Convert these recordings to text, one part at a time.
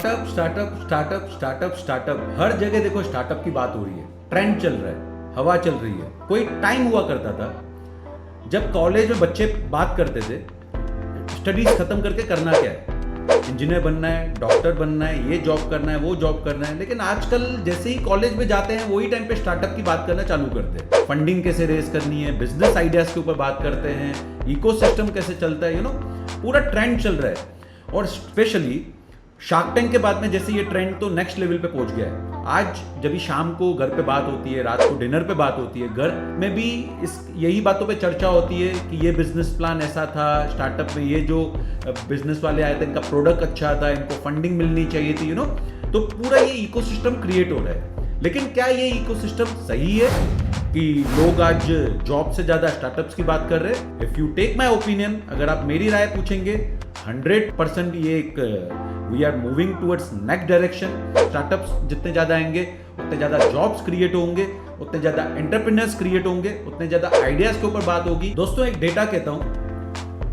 Startup startup startup startup startup, हर जगह देखो स्टार्टअप की बात हो रही है, ट्रेंड चल रहा है, हवा चल रही है। कोई टाइम हुआ करता था जब कॉलेज में बच्चे बात करते थे स्टडीज खत्म करके करना क्या है, इंजीनियर बनना है, डॉक्टर बनना है, ये जॉब करना है, वो जॉब करना है। लेकिन आजकल जैसे ही कॉलेज में जाते हैं वही टाइम पे स्टार्टअप की बात करना चालू करते हैं, फंडिंग कैसे रेज करनी है, बिजनेस आइडियाज के ऊपर बात करते हैं, इकोसिस्टम कैसे चलता है, पूरा ट्रेंड चल रहा है। और स्पेशली शार्क टैंक के बाद में जैसे ये ट्रेंड तो नेक्स्ट लेवल पे पहुंच गया है। आज जब भी शाम को घर पे बात होती है, रात को डिनर पे बात होती है, घर में भी यही बातों पे चर्चा होती है कि ये बिजनेस प्लान ऐसा था, स्टार्टअप में ये जो बिजनेस वाले आए थे इनका प्रोडक्ट अच्छा था, इनको फंडिंग मिलनी चाहिए थी, तो पूरा ये इकोसिस्टम क्रिएट हो रहा है। लेकिन क्या ये इकोसिस्टम सही है कि लोग आज जॉब से ज्यादा स्टार्टअप्स की बात कर रहे हैं? If you take my opinion, अगर आप मेरी राय पूछेंगे, 100% ये एक we are moving towards next direction. Startups जितने ज्यादा आएंगे उतने ज्यादा जॉब्स क्रिएट होंगे, उतने ज्यादा एंटरप्रेन्योर्स क्रिएट होंगे, उतने ज्यादा आइडियाज के ऊपर बात होगी। दोस्तों एक डेटा कहता हूं,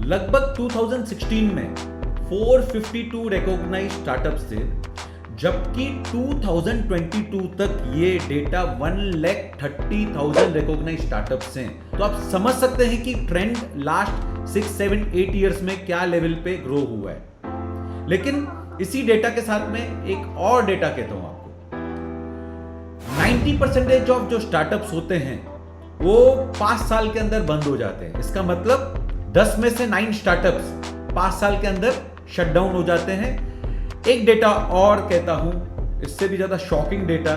लगभग 2016 में 452 रिकॉग्नाइज्ड स्टार्टअप्स थे, जबकि 2022 तक ये डेटा 1,30,000 रिकॉग्नाइज्ड स्टार्टअप्स हैं। तो आप समझ सकते हैं कि ट्रेंड लास्ट 6, 7, 8 ईयर्स में क्या लेवल पे ग्रो हुआ है। लेकिन इसी डेटा के साथ में एक और डेटा कहता हूं आपको, 90% ऑफ जो स्टार्टअप्स होते हैं वो 5 साल के अंदर बंद हो जाते हैं। इसका मतलब 10 में से 9 स्टार्टअप्स 5 साल के अंदर शट डाउन हो जाते हैं। एक डेटा और कहता हूं, इससे भी ज्यादा शॉकिंग डेटा,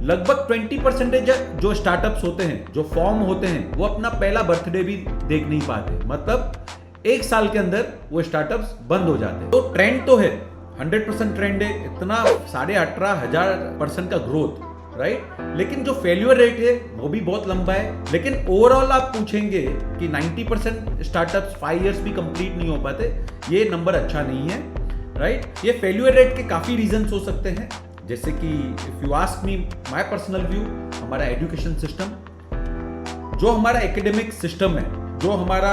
लगभग 20% जो स्टार्टअप्स होते हैं, जो फॉर्म होते हैं, वो अपना पहला बर्थडे भी देख नहीं पाते। मतलब 1 साल के अंदर वो स्टार्टअप्स बंद हो जाते हैं। तो ट्रेंड तो है, 100% ट्रेंड है, इतना 18,500% का ग्रोथ, राइट। लेकिन जो फेल्यूर रेट है वो भी बहुत लंबा है। लेकिन ओवरऑल आप पूछेंगे कि 90% स्टार्टअप्स 5 इयर्स भी कंप्लीट नहीं हो पाते, ये नंबर अच्छा नहीं है, राइट। ये फेल्यूर रेट के काफी रीजंस हो सकते हैं, जैसे कि if you ask me my personal view, हमारा एजुकेशन सिस्टम, जो हमारा एकेडमिक सिस्टम है, जो हमारा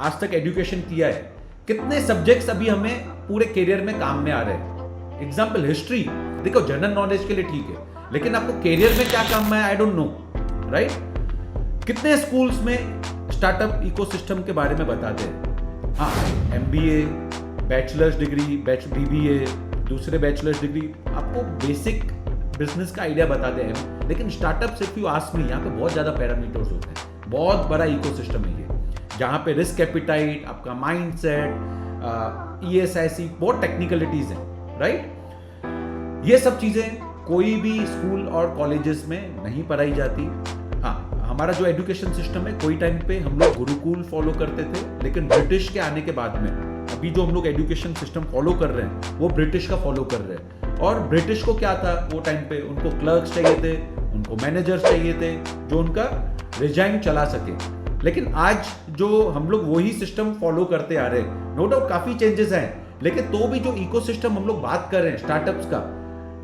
आज तक एजुकेशन किया है, कितने सब्जेक्ट्स अभी हमें पूरे करियर में काम में आ रहे हैं। एग्जाम्पल हिस्ट्री, देखो जनरल नॉलेज के लिए ठीक है, लेकिन आपको करियर में क्या काम में है, आई डोंट नो, राइट। कितने स्कूल्स में स्टार्टअप इकोसिस्टम के बारे में बताते हैं? हाँ, MBA, बैचलर्स डिग्री, BBA, दूसरे बैचलर्स डिग्री आपको बेसिक बिजनेस का आइडिया बताते हैं। लेकिन startup if you ask me, यहाँ पे बहुत ज्यादा पैरामीटर्स होते हैं, बहुत बड़ा इकोसिस्टम है ये, जहाँ पे रिस्क एपिटाइट, आपका माइंडसेट, ESIC, बहुत टेक्निकलिटीज हैं, राइट। ये सब चीजें कोई भी स्कूल और कॉलेजेस में नहीं पढ़ाई जाती। हाँ, हमारा जो एजुकेशन सिस्टम है, कोई टाइम पे हम लोग गुरुकुल फॉलो करते थे, लेकिन ब्रिटिश के आने के बाद में अभी जो हम लोग एजुकेशन सिस्टम फॉलो कर रहे हैं वो ब्रिटिश का फॉलो कर रहे हैं। और ब्रिटिश को क्या था वो टाइम पे, उनको क्लर्क्स चाहिए थे, उनको मैनेजर्स चाहिए थे जो उनका रिजाइन चला सके। लेकिन आज जो हम लोग वही सिस्टम फॉलो करते आ रहे हैं, नो डाउट काफी चेंजेस हैं, लेकिन तो भी जो इकोसिस्टम हम लोग बात कर रहे हैं स्टार्टअप्स का,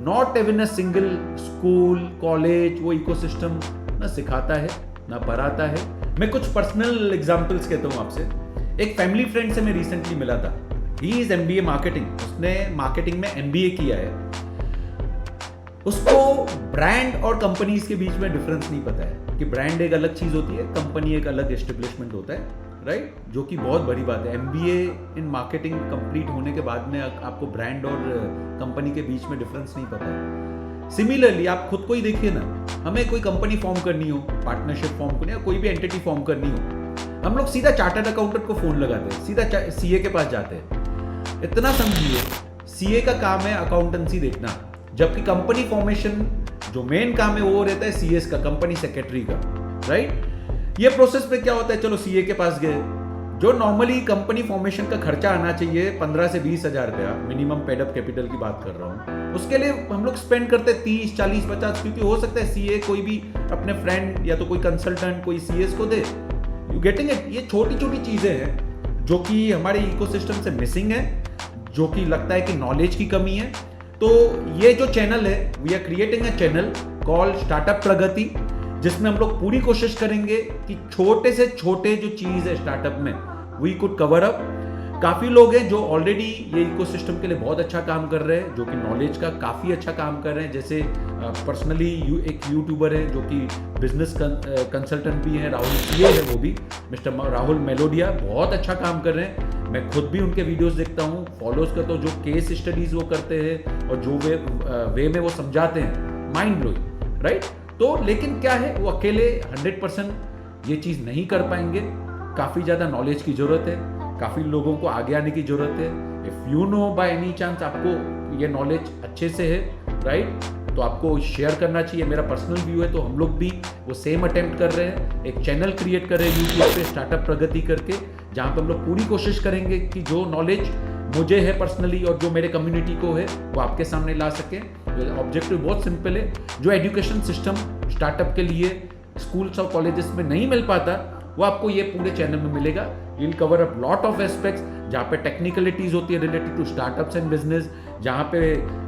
not even a single school college वो इकोसिस्टम ना सिखाता है ना पढ़ाता है। मैं कुछ पर्सनल एग्जांपल्स कहता हूं आपसे। एक फैमिली फ्रेंड से मैं रिसेंटली मिला था, ही इज MBA मार्केटिंग, उसने मार्केटिंग में MBA किया है। उसको ब्रांड और कंपनीज के बीच में डिफरेंस नहीं पता है कि ब्रांड एक अलग चीज होती है, कंपनी एक अलग एस्टेब्लिशमेंट होता है, राइट, जो कि बहुत बड़ी बात है। MBA इन मार्केटिंग कंप्लीट होने के बाद में आपको ब्रांड और कंपनी के बीच में डिफरेंस नहीं पता है। सिमिलरली आप खुद को ही देखिए ना, हमें कोई कंपनी फॉर्म करनी हो, पार्टनरशिप फॉर्म करनी हो, कोई भी एंटिटी फॉर्म करनी हो, हम लोग सीधा चार्टर्ड अकाउंटेंट को फोन लगाते हैं, सीधा CA के पास जाते हैं। इतना समझिए, CA का काम है अकाउंटेंसी देखना, जबकि कंपनी फॉर्मेशन जो मेन काम है वो रहता है CS का, कंपनी सेक्रेटरी का, राइट। ये प्रोसेस पे क्या होता है, चलो CA के पास गए, जो नॉर्मली कंपनी फॉर्मेशन का खर्चा आना चाहिए 15 से 20 हजार रुपया, मिनिमम पेड अप कैपिटल की बात कर रहा हूँ, उसके लिए हम लोग स्पेंड करते हैं 30, 40, 50, क्योंकि हो सकता है CA कोई भी अपने फ्रेंड या तो कोई कंसल्टेंट कोई CS को दे। You getting it? ये छोटी छोटी चीजें हैं जो कि हमारे इकोसिस्टम से मिसिंग है, जो कि लगता है कि नॉलेज की कमी है। तो ये जो चैनल है, we are creating a channel called startup Pragati, जिसमें हम लोग पूरी कोशिश करेंगे कि छोटे से छोटे जो चीज है स्टार्टअप में वी कुड कवर अप। काफ़ी लोग हैं जो ऑलरेडी ये इकोसिस्टम के लिए बहुत अच्छा काम कर रहे हैं, जो कि नॉलेज का काफ़ी अच्छा काम कर रहे हैं। जैसे पर्सनली एक यूट्यूबर है जो कि बिजनेस कंसल्टेंट भी है, राहुल सीए है, वो भी मिस्टर राहुल मेलोडिया, बहुत अच्छा काम कर रहे हैं। मैं खुद भी उनके वीडियोस देखता हूँ, फॉलोज करता हूँ, जो केस स्टडीज वो करते हैं और जो वे में वो समझाते हैं, माइंड ब्लोइंग, राइट। तो लेकिन क्या है, वो अकेले 100% ये चीज़ नहीं कर पाएंगे, काफ़ी ज़्यादा नॉलेज की ज़रूरत है, काफ़ी लोगों को आगे आने की ज़रूरत है। If you know by any chance आपको ये नॉलेज अच्छे से है, राइट, तो आपको शेयर करना चाहिए। मेरा पर्सनल व्यू है, तो हम लोग भी वो सेम अटेम्प्ट कर रहे हैं, एक चैनल क्रिएट कर रहे हैं यूट्यूब पे स्टार्टअप प्रगति करके, जहाँ पे हम लोग पूरी कोशिश करेंगे कि जो नॉलेज मुझे है पर्सनली और जो मेरे कम्युनिटी को है वो आपके सामने ला सके। ऑब्जेक्टिव बहुत सिंपल है, जो एजुकेशन सिस्टम स्टार्टअप के लिए स्कूल्स और कॉलेजेस में नहीं मिल पाता, वो आपको ये पूरे चैनल में मिलेगा। Will cover up lot of aspects, जहाँ पे टेक्निकलिटीज होती है related to startups and business, जहाँ पे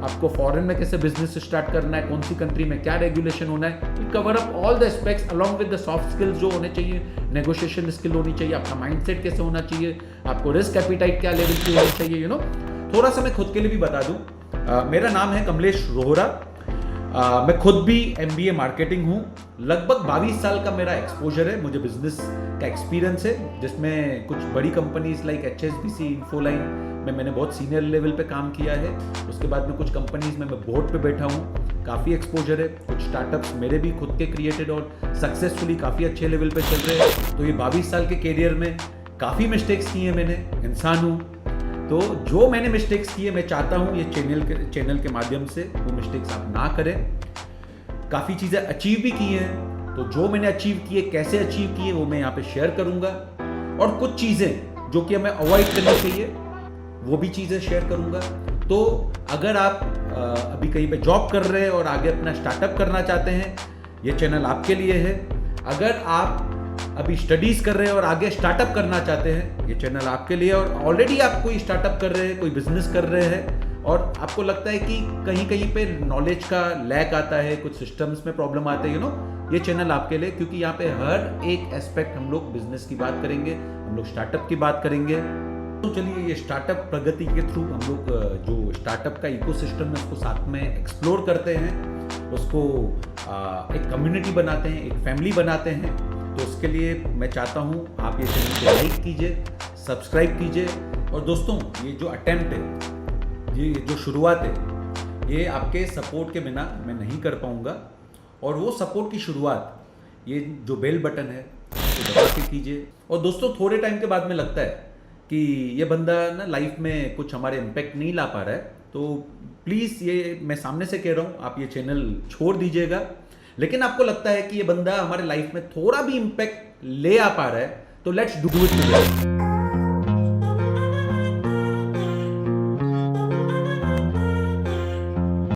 आपको फॉरेन में कैसे बिजनेस स्टार्ट करना है, कौन सी कंट्री में क्या रेगुलेशन होना है। Will cover up all the aspects along with the soft skills जो होने चाहिए, नेगोशिएशन स्किल होनी चाहिए, आपका माइंडसेट कैसे होना चाहिए, आपको रिस्क एपिटाइट क्या लेवल की होनी चाहिए, थोड़ा सा मैं खुद के लिए भी बता दूं, मेरा नाम है कमलेश रोहरा। मैं खुद भी MBA मार्केटिंग हूँ। लगभग 22 साल का मेरा एक्सपोजर है, मुझे बिजनेस का एक्सपीरियंस है, जिसमें कुछ बड़ी कंपनीज लाइक HSBC, इन्फोलाइन में मैंने बहुत सीनियर लेवल पे काम किया है। उसके बाद में कुछ कंपनीज में मैं बोर्ड पे बैठा हूँ, काफ़ी एक्सपोजर है। कुछ स्टार्टअप्स मेरे भी खुद के क्रिएटेड और सक्सेसफुली काफ़ी अच्छे लेवल पे चल रहे हैं। तो ये 22 साल के कैरियर में काफ़ी मिस्टेक्स किए मैंने, इंसान हूँ। तो जो मैंने मिस्टेक्स किए, मैं चाहता हूँ ये चैनल के माध्यम से वो मिस्टेक्स आप ना करें। काफ़ी चीज़ें अचीव भी की हैं, तो जो मैंने अचीव किए, कैसे अचीव किए, वो मैं यहाँ पे शेयर करूँगा। और कुछ चीज़ें जो कि हमें अवॉइड करनी चाहिए, वो भी चीज़ें शेयर करूँगा। तो अगर आप अभी कहीं पे जॉब कर रहे हैं और आगे अपना स्टार्टअप करना चाहते हैं, ये चैनल आपके लिए है। अगर आप अभी स्टडीज कर रहे हैं और आगे स्टार्टअप करना चाहते हैं, ये चैनल आपके लिए। और ऑलरेडी आप कोई स्टार्टअप कर रहे हैं, कोई बिजनेस कर रहे हैं और आपको लगता है कि कहीं कहीं पे नॉलेज का लैक आता है, कुछ सिस्टम्स में प्रॉब्लम आते हैं, ये चैनल आपके लिए, क्योंकि यहाँ पे हर एक एस्पेक्ट हम लोग बिजनेस की बात करेंगे, हम लोग स्टार्टअप की बात करेंगे। तो चलिए, ये स्टार्टअप प्रगति के थ्रू हम लोग जो स्टार्टअप का इकोसिस्टम है उसको साथ में एक्सप्लोर करते हैं, उसको एक कम्युनिटी बनाते हैं, एक फैमिली बनाते हैं। तो उसके लिए मैं चाहता हूँ आप ये चैनल को लाइक कीजिए, सब्सक्राइब कीजिए। और दोस्तों, ये जो अटेम्प्ट है, ये जो शुरुआत है, ये आपके सपोर्ट के बिना मैं नहीं कर पाऊँगा। और वो सपोर्ट की शुरुआत, ये जो बेल बटन है उसको दबा के कीजिए। और दोस्तों, थोड़े टाइम के बाद में लगता है कि ये बंदा ना लाइफ में कुछ हमारे इम्पैक्ट नहीं ला पा रहा है, तो प्लीज़, ये मैं सामने से कह रहा हूँ, आप ये चैनल छोड़ दीजिएगा। लेकिन आपको लगता है कि ये बंदा हमारे लाइफ में थोड़ा भी इम्पैक्ट ले आ पा रहा है, तो लेट्स डू इट टुगेदर।